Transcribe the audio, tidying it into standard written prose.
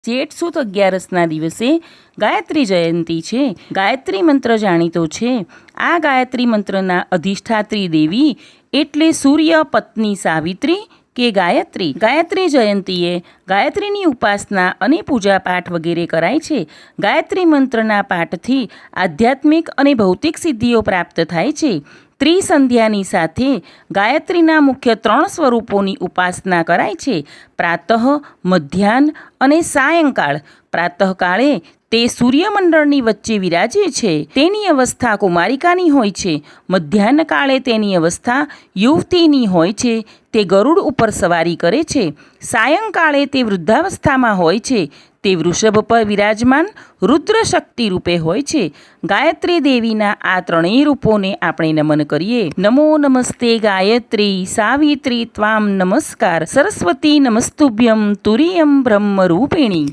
જેઠ સુદ 11ના દિવસે ગાયત્રી જયંતી છે। ગાયત્રી મંત્ર જાણીતો છે। આ ગાયત્રી મંત્રના અધિષ્ઠાત્રી દેવી એટલે સૂર્ય પત્ની સાવિત્રી કે ગાયત્રી। ગાયત્રી જયંતીએ ગાયત્રીની ઉપાસના અને પૂજાપાઠ વગેરે કરાય છે। ગાયત્રી મંત્રના પાઠથી આધ્યાત્મિક અને ભૌતિક સિદ્ધિઓ પ્રાપ્ત થાય છે। ત્રિસંધ્યાની સાથે ગાયત્રીના મુખ્ય 3 સ્વરૂપોની ઉપાસના કરાય છે। પ્રાતઃ, મધ્યાહ્ન અને સાયંકાળ। પ્રાતઃકાળે તે સૂર્યમંડળની વચ્ચે વિરાજે છે। તેની અવસ્થા કુમારિકાની હોય છે। મધ્યાહ્ન કાળે તેની અવસ્થા યુવતીની હોય છે। તે ગરુડ ઉપર સવારી કરે છે। સાયંકાળે તે વૃદ્ધાવસ્થામાં હોય છે। તે વૃષભ પર વિરાજમાન રુદ્ર શક્તિ રૂપે હોય છે। ગાયત્રી દેવીના આ 3 રૂપોને આપણે નમન કરીએ। નમો નમસ્તે ગાયત્રી સાવિત્રી ત્વામ નમસ્કાર સરસ્વતી નમસ્તુભ્યમ તુરીયમ બ્રહ્મ રૂપિણી।